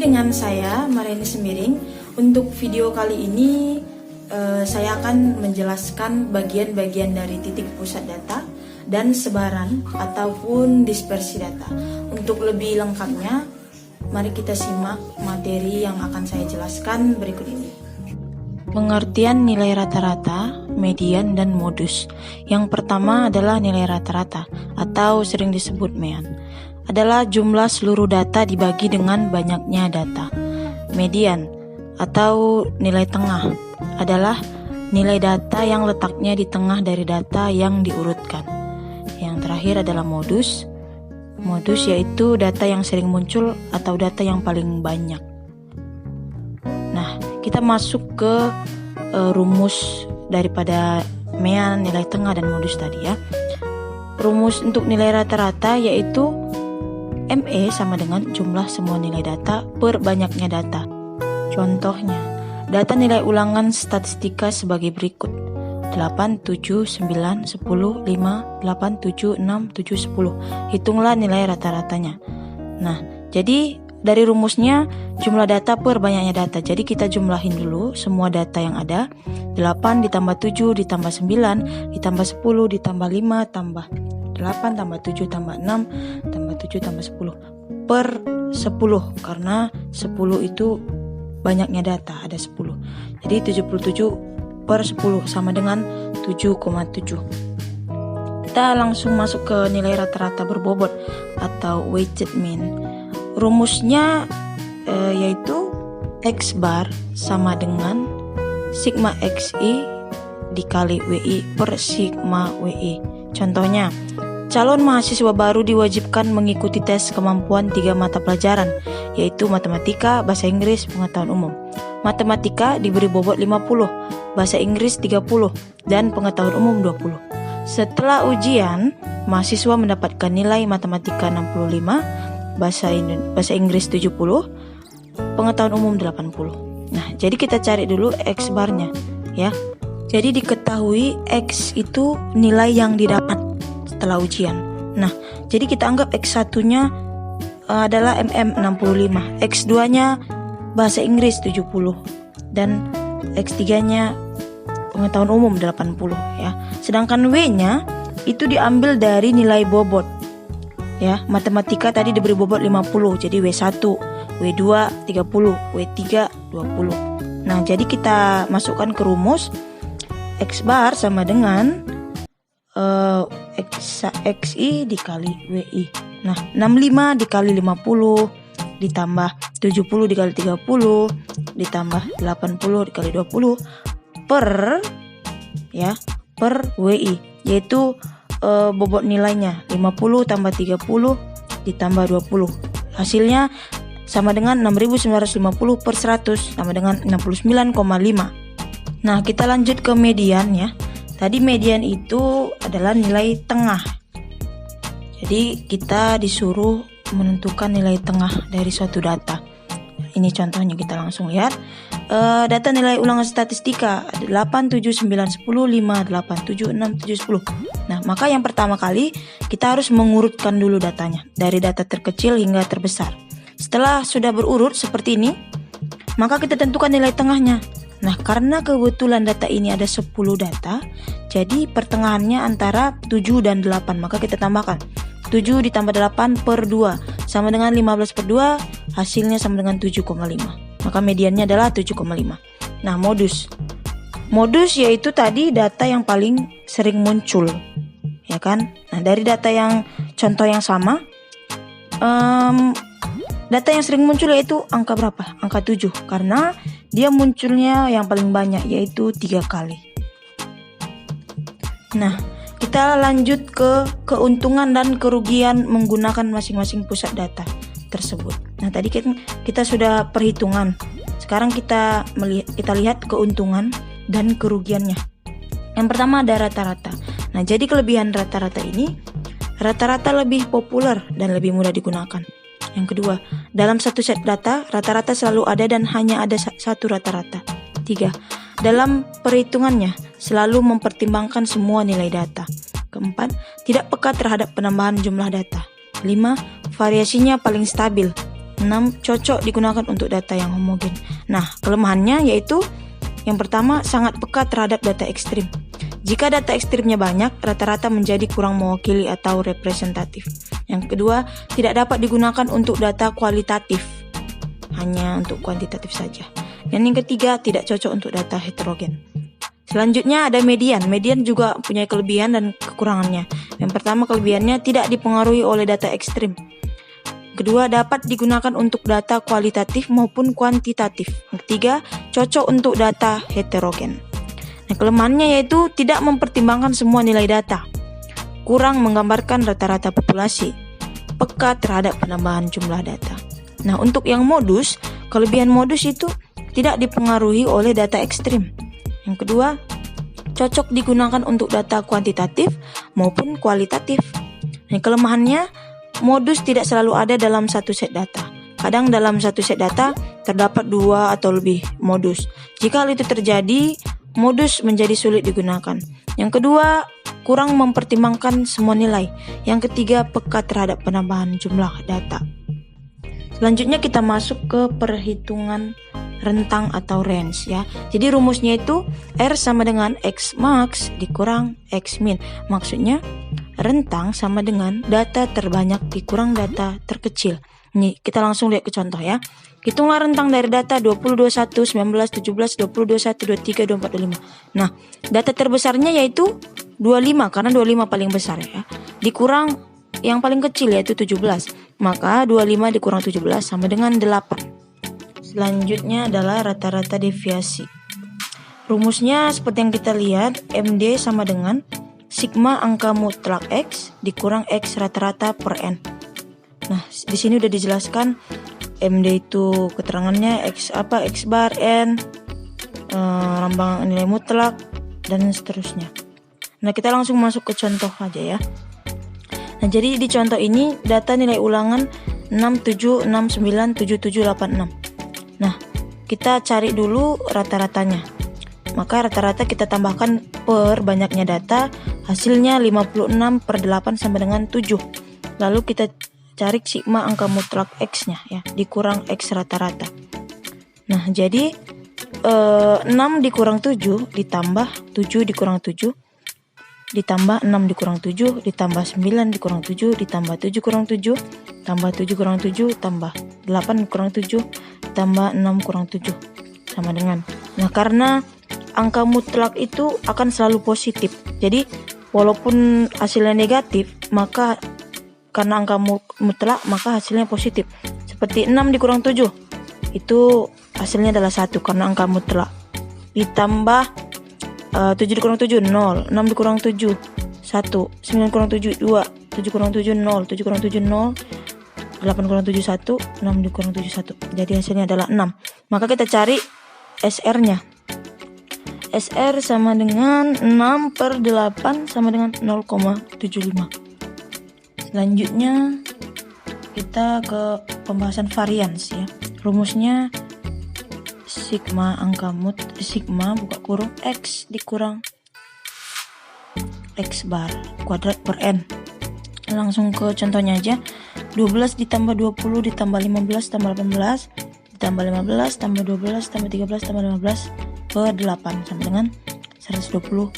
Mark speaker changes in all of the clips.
Speaker 1: dengan saya Mariani Semiring. Untuk video kali ini saya akan menjelaskan bagian-bagian dari titik pusat data dan sebaran ataupun dispersi data. Untuk lebih lengkapnya, mari kita simak materi yang akan saya jelaskan berikut ini. Pengertian nilai rata-rata, median, dan modus. Yang pertama adalah nilai rata-rata atau sering disebut MEAN. Adalah jumlah seluruh data dibagi dengan banyaknya data. Median atau nilai tengah adalah nilai data yang letaknya di tengah dari data yang diurutkan. Yang terakhir adalah modus. Modus yaitu data yang sering muncul atau data yang paling banyak. Nah, kita masuk ke rumus daripada MEAN, nilai tengah, dan modus tadi ya. Rumus untuk nilai rata-rata yaitu ME sama dengan jumlah semua nilai data per banyaknya data. Contohnya, data nilai ulangan statistika sebagai berikut: 8, 7, 9, 10, 5, 8, 7, 6, 7, 10. Hitunglah nilai rata-ratanya. Nah, jadi dari rumusnya jumlah data per banyaknya data. Jadi kita jumlahin dulu semua data yang ada. 8 ditambah 7 ditambah 9 ditambah 10 ditambah 5 tambah 8 tambah 7 tambah 6 tambah 7 tambah 10 per 10, karena 10 itu banyaknya data, ada 10. Jadi 77 per 10 sama dengan 7,7. Kita langsung masuk ke nilai rata-rata berbobot atau weighted mean. Rumusnya yaitu X bar sama dengan sigma XI dikali WI per sigma WI. Contohnya, calon mahasiswa baru diwajibkan mengikuti tes kemampuan 3 mata pelajaran, yaitu matematika, bahasa Inggris, pengetahuan umum. Matematika diberi bobot 50, bahasa Inggris 30, dan pengetahuan umum 20. Setelah ujian, mahasiswa mendapatkan nilai matematika 65, bahasa Inggris 70, pengetahuan umum 80. Nah, jadi kita cari dulu X barnya ya. Jadi diketahui X itu nilai yang didapat setelah ujian. Nah, jadi kita anggap X1-nya adalah 65, X2-nya bahasa Inggris 70, dan X3-nya pengetahuan umum 80 ya. Sedangkan W-nya itu diambil dari nilai bobot. Ya, matematika tadi diberi bobot 50, jadi W1, W2 30, W3 20. Nah, jadi kita masukkan ke rumus X bar sama dengan XI dikali WI. Nah, 65 dikali 50 ditambah 70 dikali 30 ditambah 80 dikali 20 per WI, yaitu bobot nilainya 50 tambah 30 ditambah 20. Hasilnya sama dengan 6.950 per 100 sama dengan 69,5. Nah, kita lanjut ke median ya. Tadi median itu adalah nilai tengah. Jadi kita disuruh menentukan nilai tengah dari suatu data. Ini contohnya, kita langsung lihat. Data nilai ulangan statistika 8, 7, 9, 10, 5, 8, 7, 6, 7, 10. Nah, maka yang pertama kali kita harus mengurutkan dulu datanya dari data terkecil hingga terbesar. Setelah sudah berurut seperti ini, maka kita tentukan nilai tengahnya. Nah, karena kebetulan data ini ada 10 data, jadi pertengahannya antara 7 dan 8, maka kita tambahkan 7 ditambah 8 per 2 sama dengan 15 per 2, hasilnya sama dengan 7,5. Maka mediannya adalah 7,5. Nah, modus yaitu tadi data yang paling sering muncul, ya kan? Nah, dari data yang contoh yang sama, data yang sering muncul yaitu angka berapa? Angka 7, karena dia munculnya yang paling banyak, yaitu 3 kali. Nah, kita lanjut ke keuntungan dan kerugian menggunakan masing-masing pusat data tersebut. Nah, tadi kita sudah perhitungan. Sekarang kita lihat keuntungan dan kerugiannya. Yang pertama ada rata-rata. Nah, jadi kelebihan rata-rata ini, rata-rata lebih populer dan lebih mudah digunakan. Yang kedua, dalam satu set data, rata-rata selalu ada dan hanya ada satu rata-rata. 3. Dalam perhitungannya, selalu mempertimbangkan semua nilai data. Keempat, tidak peka terhadap penambahan jumlah data. 5. Variasinya paling stabil. 6 cocok digunakan untuk data yang homogen. Nah, kelemahannya yaitu yang pertama sangat peka terhadap data ekstrim. Jika data ekstrimnya banyak, rata-rata menjadi kurang mewakili atau representatif. Yang kedua, tidak dapat digunakan untuk data kualitatif, hanya untuk kuantitatif saja. Dan yang ketiga, tidak cocok untuk data heterogen. Selanjutnya ada median. Median juga punya kelebihan dan kekurangannya. Yang pertama, kelebihannya tidak dipengaruhi oleh data ekstrim. Kedua, dapat digunakan untuk data kualitatif maupun kuantitatif. Yang ketiga, cocok untuk data heterogen. Nah, kelemahannya yaitu tidak mempertimbangkan semua nilai data, kurang menggambarkan rata-rata populasi, peka terhadap penambahan jumlah data. Nah, untuk yang modus, kelebihan modus itu tidak dipengaruhi oleh data ekstrim. Yang kedua, cocok digunakan untuk data kuantitatif maupun kualitatif. Nah, kelemahannya, modus tidak selalu ada dalam satu set data. Kadang dalam satu set data terdapat 2 atau lebih modus. Jika hal itu terjadi, modus menjadi sulit digunakan. Yang kedua, kurang mempertimbangkan semua nilai. Yang ketiga, peka terhadap penambahan jumlah data. Selanjutnya kita masuk ke perhitungan rentang atau range ya. Jadi rumusnya itu R sama dengan X max dikurang X min. Maksudnya rentang sama dengan data terbanyak dikurang data terkecil. Nih, kita langsung lihat ke contoh ya. Hitunglah rentang dari data 20, 21, 19, 17, 20, 21, 23, 24, 25. Nah, data terbesarnya yaitu 25 karena 25 paling besar ya. Dikurang yang paling kecil yaitu 17. Maka 25 dikurang 17 sama dengan 8. Selanjutnya adalah rata-rata deviasi. Rumusnya seperti yang kita lihat, MD sama dengan sigma angka mutlak X dikurang X rata-rata per N. Nah, di sini udah dijelaskan MD itu keterangannya X bar N, lambang nilai mutlak dan seterusnya. Nah, kita langsung masuk ke contoh aja ya. Nah, jadi di contoh ini data nilai ulangan 67697786. Nah, kita cari dulu rata-ratanya. Maka rata-rata kita tambahkan per banyaknya data, hasilnya 56/8 sama dengan 7. Lalu kita cari sigma angka mutlak X-nya ya, dikurang X rata-rata. Nah, jadi 6 dikurang 7 ditambah 7 dikurang 7 ditambah 6 dikurang 7 ditambah 9 dikurang 7 ditambah 7 kurang 7 tambah 7 kurang 7 tambah 8 kurang 7 tambah 6 kurang 7 sama dengan. Nah, karena angka mutlak itu akan selalu positif. Jadi walaupun hasilnya negatif, maka karena angka mutlak maka hasilnya positif. Seperti 6 dikurang 7 itu hasilnya adalah 1 karena angka mutlak. Ditambah 7 dikurang 7 0, 6 dikurang 7 1, 9 kurang 7 2, 7 kurang 7 0, 7 kurang 7 0, 8 kurang 7 1, 6 dikurang 7 1. Jadi hasilnya adalah 6. Maka kita cari SR-nya. SR sama dengan 6/8 sama dengan 0,75. Selanjutnya kita ke pembahasan varians ya. Rumusnya sigma buka kurung X dikurang X bar kuadrat per N. Langsung ke contohnya aja. 12 ditambah 20 ditambah 15 tambah 18 ditambah 15 tambah 12 tambah 13 tambah 15 per 8 sama dengan 120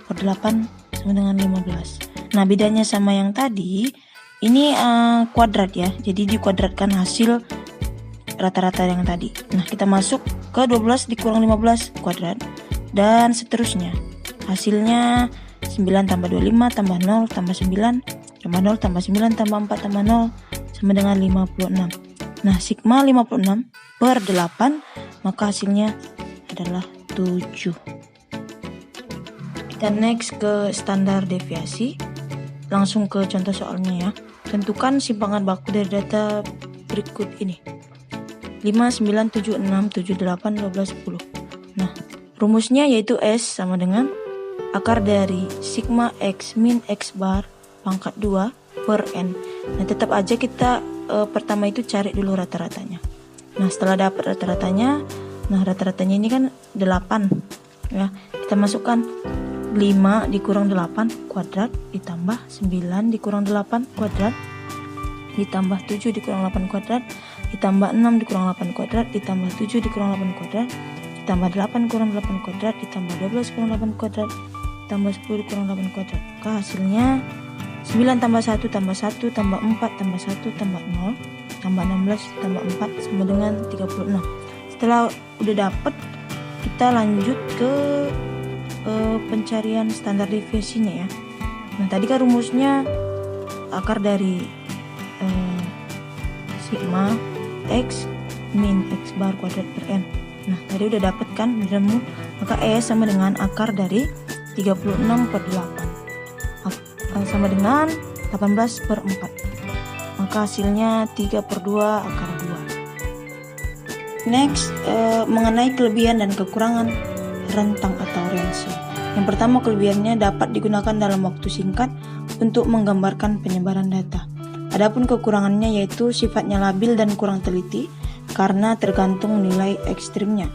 Speaker 1: per 8 sama dengan 15. Nah, bedanya sama yang tadi, ini kuadrat ya. Jadi dikuadratkan hasil rata-rata yang tadi. Nah, kita masuk ke 12 dikurang 15 kuadrat dan seterusnya. Hasilnya 9 tambah 25 tambah 0 tambah 9 tambah 0 tambah 9 tambah 4 tambah 0 sama dengan 56. Nah, sigma 56 per 8 maka hasilnya adalah 7. Kita next ke standar deviasi. Langsung ke contoh soalnya ya. Tentukan simpangan baku dari data berikut ini. 5, 9, 7, 6, 7, 8, 12, 10. Nah, rumusnya yaitu S sama dengan akar dari sigma X min X bar pangkat 2 per N. Nah, tetap aja kita pertama itu cari dulu rata-ratanya. Nah, setelah dapat rata-ratanya, rata-ratanya ini kan 8 ya. Kita masukkan 5 dikurang 8 kuadrat ditambah 9 dikurang 8 kuadrat ditambah 7 dikurang 8 kuadrat ditambah 6 dikurang 8 kuadrat, ditambah 7 dikurang 8 kuadrat, ditambah 8 kurang 8 kuadrat, ditambah 12 kurang 8 kuadrat, ditambah 10 dikurang 8 kuadrat. Maka hasilnya 9 tambah 1 tambah 1 tambah 4 tambah 1 tambah 0 tambah 16 tambah 4 sama dengan 36. Setelah udah dapet, kita lanjut ke pencarian standar deviasinya ya. Nah tadi kan rumusnya akar dari sigma x min x bar kuadrat per n. Nah tadi udah dapet kan nilaimu, maka E sama dengan akar dari 36 per 8 sama dengan 18 per 4. Maka hasilnya 3 per 2 akar 2. Next, mengenai kelebihan dan kekurangan rentang atau range. Yang pertama, kelebihannya dapat digunakan dalam waktu singkat untuk menggambarkan penyebaran data. Adapun kekurangannya yaitu sifatnya labil dan kurang teliti karena tergantung nilai ekstrimnya.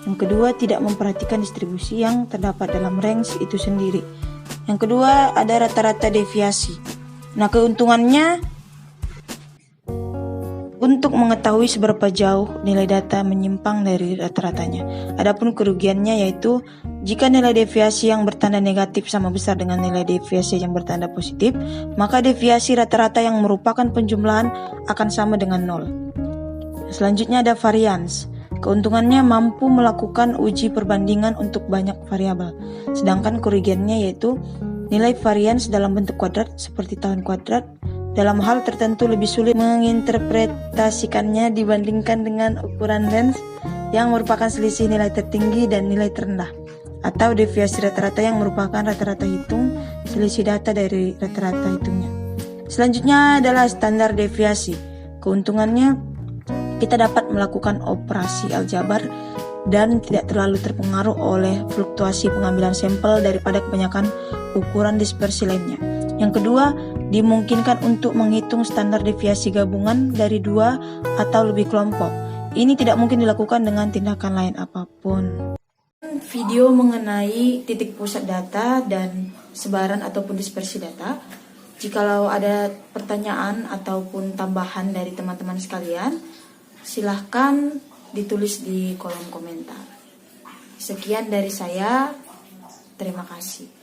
Speaker 1: Yang kedua, tidak memperhatikan distribusi yang terdapat dalam range itu sendiri. Yang kedua, ada rata-rata deviasi. Nah, keuntungannya untuk mengetahui seberapa jauh nilai data menyimpang dari rata-ratanya. Adapun kerugiannya yaitu jika nilai deviasi yang bertanda negatif sama besar dengan nilai deviasi yang bertanda positif, maka deviasi rata-rata yang merupakan penjumlahan akan sama dengan 0. Selanjutnya ada varians. Keuntungannya mampu melakukan uji perbandingan untuk banyak variabel. Sedangkan kerugiannya yaitu nilai varians dalam bentuk kuadrat seperti tahun kuadrat dalam hal tertentu lebih sulit menginterpretasikannya dibandingkan dengan ukuran range yang merupakan selisih nilai tertinggi dan nilai terendah, atau deviasi rata-rata yang merupakan rata-rata hitung selisih data dari rata-rata hitungnya. Selanjutnya adalah standar deviasi. Keuntungannya kita dapat melakukan operasi aljabar dan tidak terlalu terpengaruh oleh fluktuasi pengambilan sampel daripada kebanyakan ukuran dispersi lainnya. Yang kedua, dimungkinkan untuk menghitung standar deviasi gabungan dari 2 atau lebih kelompok. Ini tidak mungkin dilakukan dengan tindakan lain apapun. Video mengenai titik pusat data dan sebaran ataupun dispersi data. Jikalau ada pertanyaan ataupun tambahan dari teman-teman sekalian, silahkan ditulis di kolom komentar. Sekian dari saya, terima kasih.